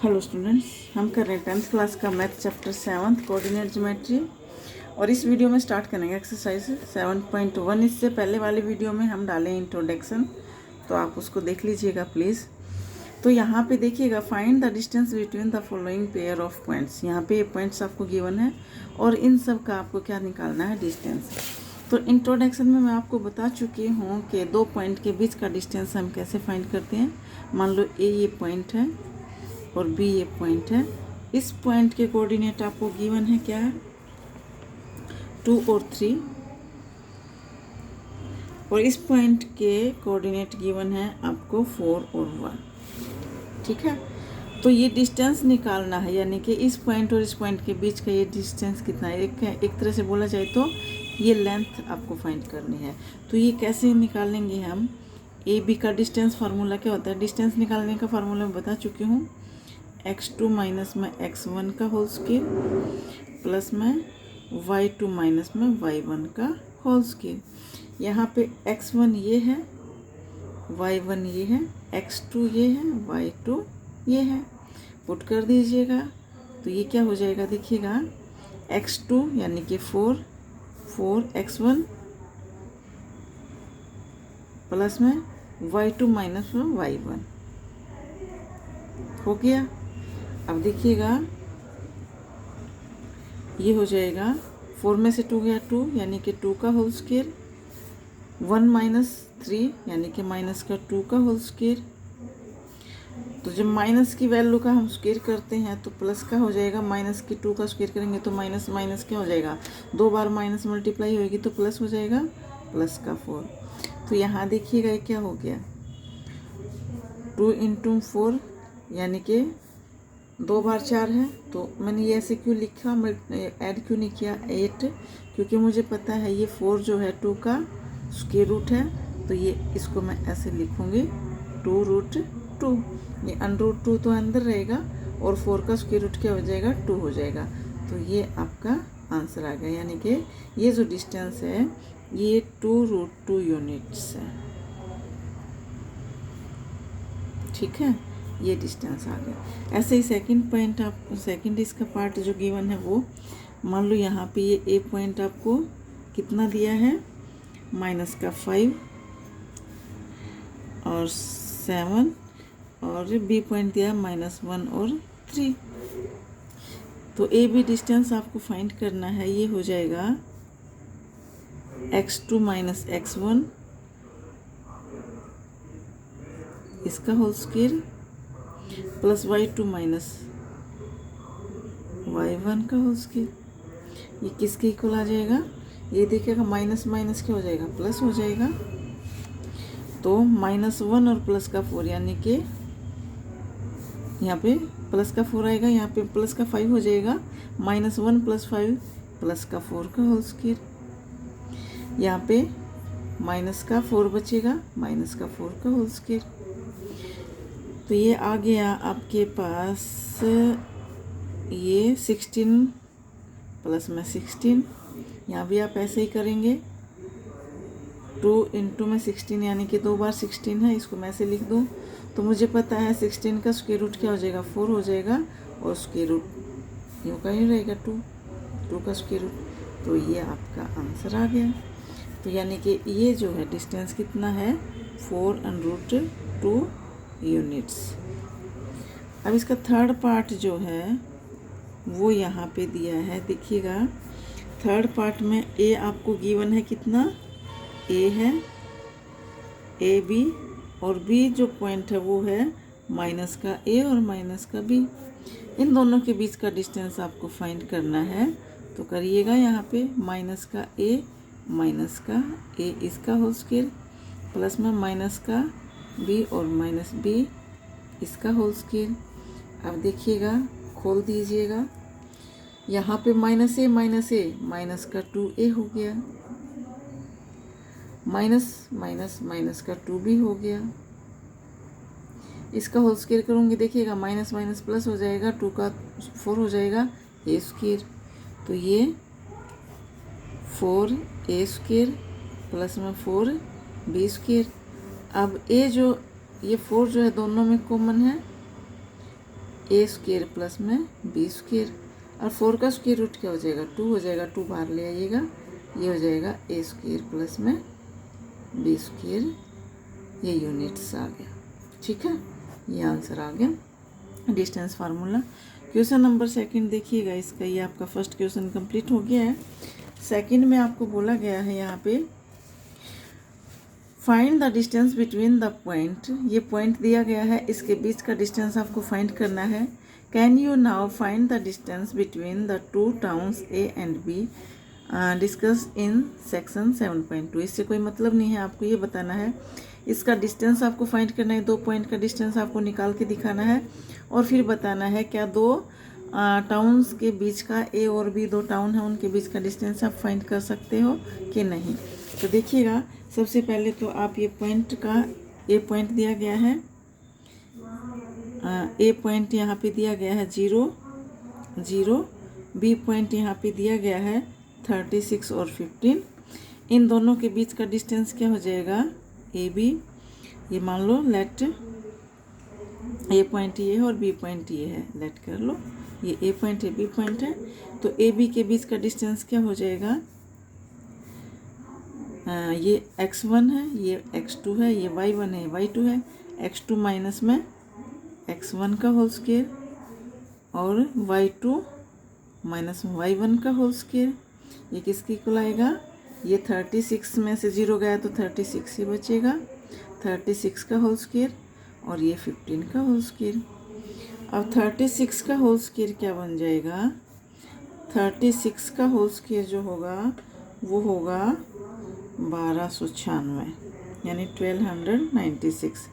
Hello students, हम कर रहे हैं 10th क्लास का मैथ चैप्टर 7 कोऑर्डिनेट ज्योमेट्री। और इस वीडियो में स्टार्ट करेंगे एक्सरसाइज 7.1। इससे पहले वाले वीडियो में हम डालें इंट्रोडक्शन, तो आप उसको देख लीजिएगा प्लीज़। तो यहाँ पे देखिएगा, find the distance between the following pair of points. यहाँ पे ये पॉइंट्स आपको गिवन है और इन सब का आपको क्या निकालना है, डिस्टेंस। तो इंट्रोडक्शन में मैं आपको बता चुकी हूँ कि दो पॉइंट के बीच का डिस्टेंस हम कैसे फाइंड करते हैं। मान लो ये पॉइंट है और बी ये पॉइंट है। इस पॉइंट के कोऑर्डिनेट आपको गिवन है, क्या है, 2 और 3। और इस पॉइंट के कोऑर्डिनेट गिवन है आपको 4 और 1। ठीक है, तो ये डिस्टेंस निकालना है, यानी कि इस पॉइंट और इस पॉइंट के बीच का ये डिस्टेंस कितना है। एक तरह से बोला जाए तो ये लेंथ आपको फाइंड करनी है। तो ये कैसे निकालेंगे हम। ए बी का डिस्टेंस फार्मूला क्या होता है, डिस्टेंस निकालने का फार्मूला मैं बता चुकी हूँ। x2 माइनस में x1 का होल स्क्वायर प्लस में y2 माइनस में y1 का होल स्क्वायर। यहाँ पे x1 ये है, y1 ये है, x2 ये है, y2 ये है। पुट कर दीजिएगा तो ये क्या हो जाएगा, देखिएगा, x2 यानी कि 4x1 प्लस में y2 माइनस में y1 हो गया। अब देखिएगा ये हो जाएगा, 4 में से 2 गया 2, यानी कि 2 का होल स्क्वायर, 1 माइनस 3 यानी कि माइनस का 2 का होल स्क्वायर। तो जब माइनस की वैल्यू का हम स्क्वायर करते हैं तो प्लस का हो जाएगा, माइनस की 2 का स्क्वायर करेंगे तो माइनस माइनस क्या हो जाएगा, 2 बार माइनस मल्टीप्लाई होगी तो प्लस हो जाएगा, प्लस का 4। तो यहाँ देखिएगा ये क्या हो गया, 2 इंटू 4 यानी कि 2 बार 4 है। तो मैंने ये ऐसे क्यों लिखा, मैं ऐड क्यों नहीं किया 8, क्योंकि मुझे पता है ये 4 जो है 2 का स्क्वायर रूट है। तो ये इसको मैं ऐसे लिखूँगी 2√2। ये √2 तो अंदर रहेगा और 4 का स्क्वायर रूट क्या हो जाएगा, 2 हो जाएगा। तो ये आपका आंसर आ गया, यानी कि ये जो डिस्टेंस है ये 2√2 यूनिट्स है। ठीक है, ये डिस्टेंस आ गया। ऐसे ही सेकंड पॉइंट, आप सेकंड इसका पार्ट जो गिवन है वो मान लो यहाँ पे ये ए पॉइंट आपको कितना दिया है, माइनस का 5 और 7, और बी पॉइंट दिया -1 और 3। तो ए बी डिस्टेंस आपको फाइंड करना है। ये हो जाएगा x2 माइनस x1 इसका whole square plus y2 minus y1 का होल स्क्वायर। ये किसके इक्वल आ जाएगा, ये देखिएगा माइनस माइनस क्या हो जाएगा, प्लस हो जाएगा। तो -1 और प्लस का 4 यानी कि यहाँ पे प्लस का 4 आएगा, यहाँ पे प्लस का 5 हो जाएगा। -1 प्लस 5 प्लस का 4 का होल स्क्वायर। यहाँ पे माइनस का 4 बचेगा, माइनस का 4 का होल स्क्वायर। तो ये आ गया आपके पास, ये 16 प्लस में 16। यहाँ भी आप ऐसे ही करेंगे, 2 इंटू में 16 यानी कि 2 बार 16 है, इसको मैं ऐसे लिख दूँ। तो मुझे पता है 16 का स्क्वायर रूट क्या हो जाएगा, 4 हो जाएगा, और स्क्वायर रूट यूँ का ही रहेगा 2 का स्क्वायर रूट। तो ये आपका आंसर आ गया। तो यानी कि ये जो है डिस्टेंस कितना है, 4√2 यूनिट्स। अब इसका थर्ड पार्ट जो है वो यहाँ पे दिया है, देखिएगा। थर्ड पार्ट में ए आपको गिवन है कितना, ए है, ए बी, और बी जो पॉइंट है वो है माइनस का ए और माइनस का बी। इन दोनों के बीच का डिस्टेंस आपको फाइंड करना है। तो करिएगा, यहाँ पे माइनस का ए माइनस का ए इसका होल स्क्वायर प्लस में माइनस का बी और माइनस बी इसका होल स्क्वायर। अब देखिएगा, खोल दीजिएगा, यहाँ पे -a माइनस का 2a हो गया, माइनस माइनस माइनस का 2b हो गया। इसका होल स्क्वायर करूँगी, देखिएगा माइनस माइनस प्लस हो जाएगा, 2 का 4 हो जाएगा, a स्क्वायर। तो ये 4a स्क्वायर प्लस में 4b स्क्वायर। अब ए जो ये 4 जो है दोनों में कॉमन है, ए स्क्वायर प्लस में बी स्क्वायर, और 4 का स्क्वायर रूट क्या हो जाएगा 2 हो जाएगा, 2 बाहर ले आइएगा, ये हो जाएगा ए स्क्वायर प्लस में बी स्क्वायर, ये यूनिट्स आ गया। ठीक है, ये आंसर आ गया distance formula. Question number second देखिएगा इसका, ये आपका फर्स्ट क्वेश्चन कंप्लीट हो गया है। सेकंड में आपको बोला गया है यहाँ पे find the distance between the point, ये पॉइंट दिया गया है, इसके बीच का डिस्टेंस आपको फाइंड करना है। Can you now find the distance between the two towns A and be discuss in section 7.2। इससे कोई मतलब नहीं है, आपको ये बताना है, इसका डिस्टेंस आपको फाइंड करना है, 2 पॉइंट का डिस्टेंस आपको निकाल के दिखाना है और फिर बताना है क्या 2 टाउन्स के बीच का, ए और बी 2 टाउन है, उनके बीच का डिस्टेंस आप फाइंड कर सकते हो कि नहीं। तो देखिएगा, सबसे पहले तो आप ये पॉइंट का, ए पॉइंट दिया गया है, ए पॉइंट यहाँ पे दिया गया है 0 0, बी पॉइंट यहाँ पे दिया गया है 36 और 15। इन दोनों के बीच का डिस्टेंस क्या हो जाएगा ए बी, ये मान लो लेट ए पॉइंट ये है और बी पॉइंट ये है, लेट कर लो, ये ए पॉइंट है बी पॉइंट है, तो ए बी के बीच का डिस्टेंस क्या हो जाएगा, ये x1 है, ये x2 है, ये y1 है, y2 है, x2 माइनस में x1 का होल स्क्वायर और y2 माइनस y1 का होल स्क्वायर, ये किसके इक्वल आएगा, ये 36 में से 0 गया तो 36 ही बचेगा, 36 का होल स्क्वायर और ये 15 का होल स्क्वायर। अब 36 का होल स्क्वायर क्या बन जाएगा, 36 का होल स्क्वायर जो होगा वो होगा 1296 यानी 1296,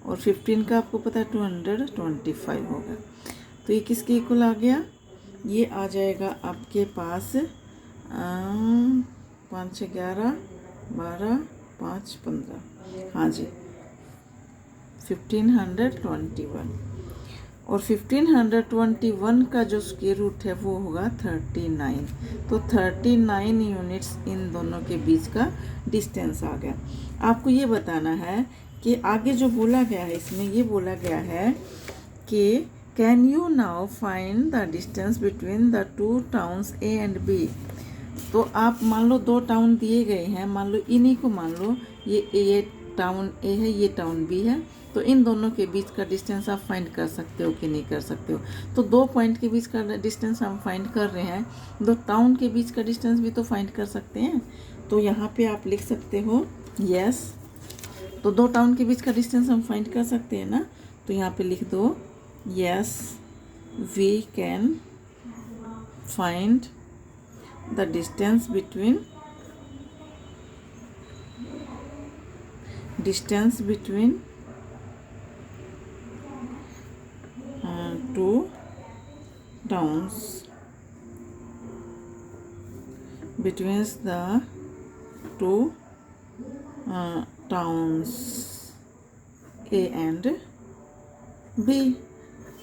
और 15 का आपको पता है 225 होगा। तो ये किसके इक्वल आ गया, ये आ जाएगा आपके पास 5 6 11 12 5 15, हाँ जी 1521, और 1521 का जो स्क्वायर रूट है वो होगा 39। तो 39 यूनिट्स इन दोनों के बीच का डिस्टेंस आ गया। आपको ये बताना है कि आगे जो बोला गया है इसमें ये बोला गया है कि can you now find the distance between the two towns A and B. तो आप मान लो 2 टाउन दिए गए हैं, मान लो इन्हीं को मान लो, ये टाउन ए है, ये टाउन बी है, तो इन दोनों के बीच का डिस्टेंस आप फाइंड कर सकते हो कि नहीं कर सकते हो। तो 2 पॉइंट के बीच का डिस्टेंस हम फाइंड कर रहे हैं, 2 टाउन के बीच का डिस्टेंस भी तो फाइंड कर सकते हैं। तो यहाँ पे आप लिख सकते हो यस, तो 2 टाउन के बीच का डिस्टेंस हम फाइंड कर सकते हैं ना, तो यहाँ पे लिख दो yes we can find the distance between two towns, between the two towns A and B।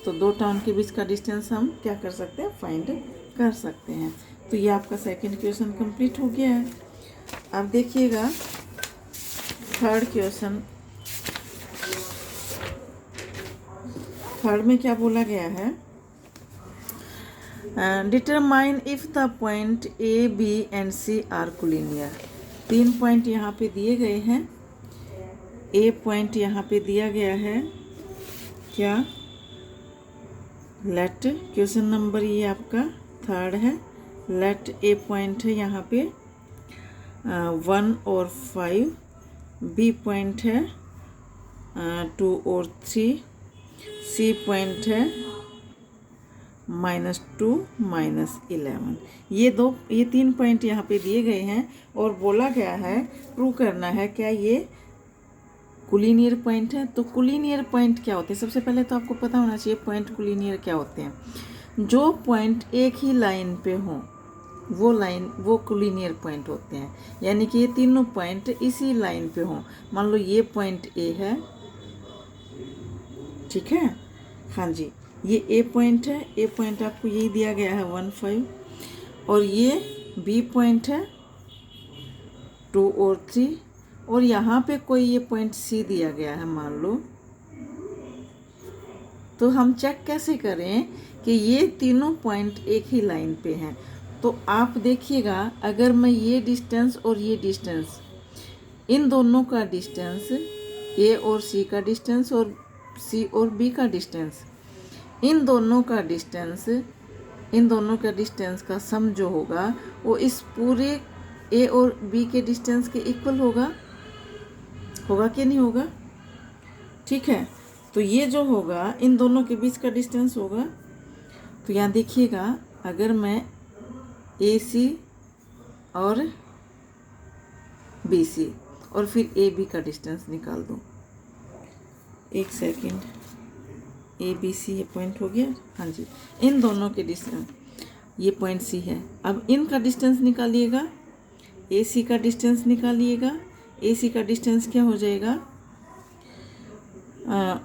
तो 2 टाउन के बीच का डिस्टेंस हम क्या कर सकते हैं, फाइंड कर सकते हैं। तो ये आपका सेकंड क्वेश्चन कंप्लीट हो गया है। अब देखिएगा थर्ड क्वेश्चन, थर्ड में क्या बोला गया है, determine if the point A B and C are collinear. 3 point यहाँ पे दिए गए हैं, ए पॉइंट यहाँ पे दिया गया है क्या, लेट क्वेश्चन नंबर ये आपका थर्ड है, लेट ए पॉइंट है यहाँ पे 1 और 5, बी पॉइंट है 2 और 3, सी पॉइंट है -2 -11। ये 3 पॉइंट यहाँ पे दिए गए हैं और बोला गया है प्रूव करना है क्या ये कोलिनियर पॉइंट है। तो कोलिनियर पॉइंट क्या होते हैं, सबसे पहले तो आपको पता होना चाहिए पॉइंट कोलिनियर क्या होते हैं। जो पॉइंट एक ही लाइन पे हों वो कोलिनियर पॉइंट होते हैं, यानी कि ये तीनों पॉइंट इसी लाइन पे हों। मान लो ये पॉइंट ए है, ठीक है, हाँ जी, ये ए पॉइंट है, ए पॉइंट आपको यही दिया गया है 1 5, और ये बी पॉइंट है 2 और 3, और यहाँ पे कोई ये पॉइंट सी दिया गया है, मान लो तो हम चेक कैसे करें कि ये तीनों पॉइंट एक ही लाइन पे हैं? तो आप देखिएगा, अगर मैं ये डिस्टेंस और ये डिस्टेंस, इन दोनों का डिस्टेंस, ए और सी का डिस्टेंस और सी और बी का डिस्टेंस, इन दोनों का डिस्टेंस का सम जो होगा वो इस पूरे ए और बी के डिस्टेंस के इक्वल होगा कि नहीं होगा? ठीक है, तो ये जो होगा इन दोनों के बीच का डिस्टेंस होगा। तो यहाँ देखिएगा, अगर मैं ए सी और बी सी और फिर ए बी का डिस्टेंस निकाल दूँ, एक सेकंड, ए बी सी ये पॉइंट हो गया, हाँ जी, इन दोनों के डिस्टेंस, ये पॉइंट सी है। अब इनका डिस्टेंस निकालिएगा, ए सी का डिस्टेंस निकालिएगा। ए सी का डिस्टेंस क्या हो जाएगा?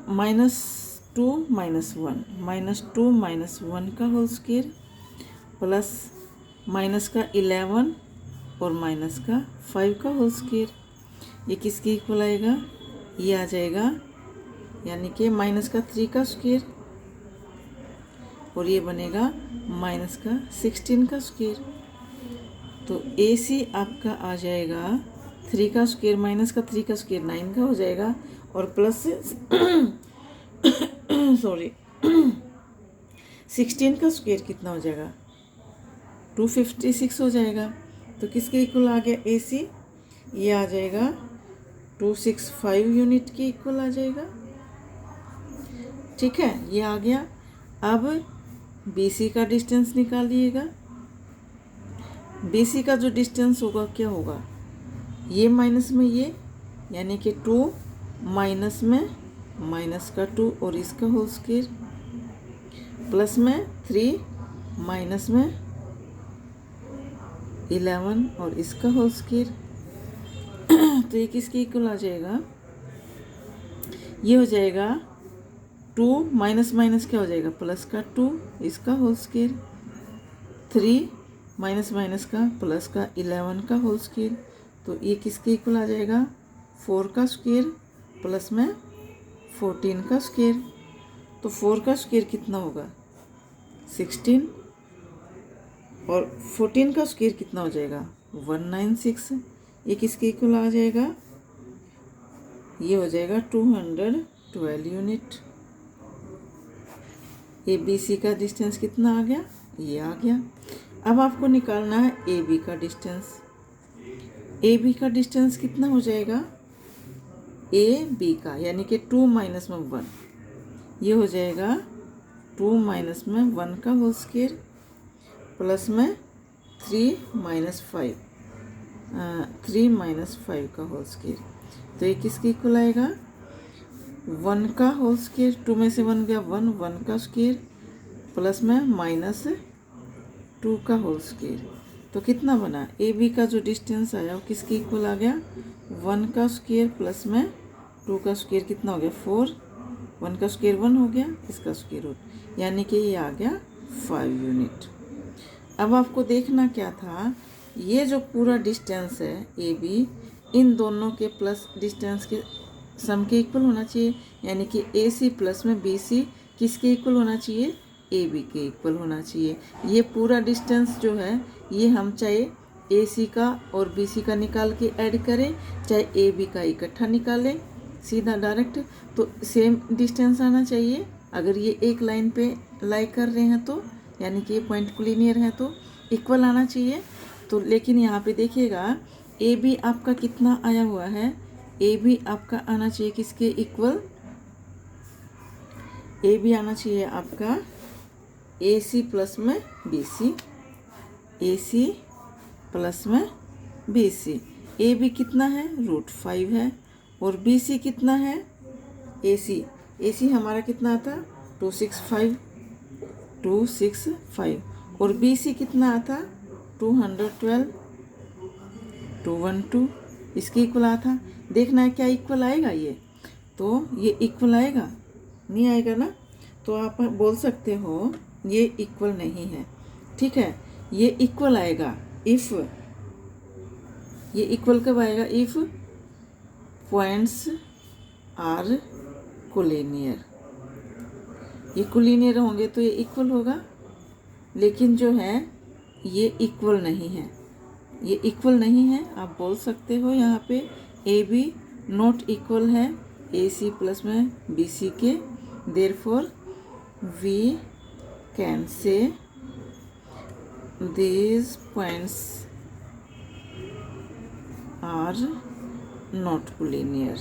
-2 -1 का होल स्क्वायर प्लस माइनस का 11 और माइनस का 5 का होल स्क्वायर। ये किसके इक्वल आएगा? ये आ जाएगा, यानी कि माइनस का 3 का स्क्वायर और ये बनेगा माइनस का 16 का स्क्वायर। तो ए सी आपका आ जाएगा 3 का स्क्वायर माइनस का 3 का स्क्वायर 9 का हो जाएगा, और प्लस 16 का स्क्वायर कितना हो जाएगा? 256 हो जाएगा। तो किसके इक्वल आ गया ए सी? ये आ जाएगा 265 यूनिट के इक्वल आ जाएगा। ठीक है, ये आ गया। अब बी सी का डिस्टेंस निकालिएगा। बी सी का जो डिस्टेंस होगा क्या होगा? ये माइनस में ये, यानी कि 2 माइनस में माइनस का 2 और इसका होल स्क्वायर प्लस में 3 माइनस में 11 और इसका होल स्क्वायर। तो ये किसके इक्वल आ जाएगा? ये हो जाएगा 2 माइनस माइनस क्या हो जाएगा? प्लस का 2 इसका होल स्क्वायर, 3 माइनस माइनस का प्लस का 11 का होल स्क्वायर। तो ये किसके इक्वल आ जाएगा? 4 का स्क्वायर प्लस में 14 का स्क्वायर। तो 4 का स्क्वायर कितना होगा? 16 और 14 का स्क्वायर कितना हो जाएगा? 196। ये किसके इक्वल आ जाएगा? ये हो जाएगा 212 यूनिट। ए बी सी का डिस्टेंस कितना आ गया? ये आ गया। अब आपको निकालना है ए बी का डिस्टेंस। ए बी का डिस्टेंस कितना हो जाएगा? ए बी का, यानी कि 2 माइनस में 1, ये हो जाएगा 2 माइनस में 1 का होल स्क्वायर प्लस में 3 माइनस 5 का होल स्क्वायर। तो ये किसके इक्वल आएगा? 1 का होल स्क्वायर, 2 में से 1 गया 1 का स्क्वायर प्लस में माइनस 2 का होल स्क्वायर। तो कितना बना? ए बी का जो डिस्टेंस आया वो किसके इक्वल आ गया? 1 का स्क्वायर प्लस में 2 का स्क्वायर कितना हो गया? 4, 1 का स्क्वायर 1 हो गया, इसका स्क्वायर रूट, यानी कि ये आ गया 5 यूनिट। अब आपको देखना क्या था, ये जो पूरा डिस्टेंस है ए बी, इन दोनों के प्लस डिस्टेंस के सम के इक्वल होना चाहिए, यानी कि ए सी प्लस में बी सी किसके इक्वल होना चाहिए? ए बी के इक्वल होना चाहिए। ये पूरा डिस्टेंस जो है ये हम चाहे ए सी का और बी सी का निकाल के ऐड करें, चाहे ए बी का इकट्ठा निकालें सीधा डायरेक्ट, तो सेम डिस्टेंस आना चाहिए। अगर ये एक लाइन पे लाई कर रहे हैं तो, यानी कि ये पॉइंट कोलिनियर है तो इक्वल आना चाहिए। तो लेकिन यहाँ पे देखिएगा ए बी आपका कितना आया हुआ है? ए बी आपका आना चाहिए किसके इक्वल? ए बी आना चाहिए आपका ए सी प्लस में बी सी, ए सी प्लस में बी सी। ए बी कितना है? √5 है, और बी सी कितना है? ए सी हमारा कितना आता? 265 और बी सी कितना आता? 212 इसके इक्वल आता। देखना है क्या इक्वल आएगा ये? तो ये इक्वल आएगा? नहीं आएगा ना, तो आप बोल सकते हो ये इक्वल नहीं है। ठीक है, ये इक्वल आएगा इफ़, ये इक्वल कब आएगा? If points are collinear. ये कोलिनियर होंगे तो ये इक्वल होगा, लेकिन जो है ये इक्वल नहीं है, ये इक्वल नहीं है। आप बोल सकते हो यहाँ पे ए बी नॉट इक्वल है ए सी प्लस में बी सी के, therefore we can say these points are not collinear।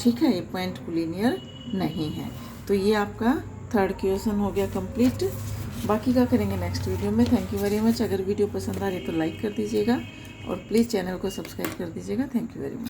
ठीक है, ये पॉइंट कोलिनियर नहीं है। तो ये आपका थर्ड क्वेश्चन हो गया कंप्लीट। बाकी का करेंगे नेक्स्ट वीडियो में। Thank you very much. अगर वीडियो पसंद आ रही तो लाइक कर दीजिएगा और प्लीज़ चैनल को सब्सक्राइब कर दीजिएगा। Thank you very much.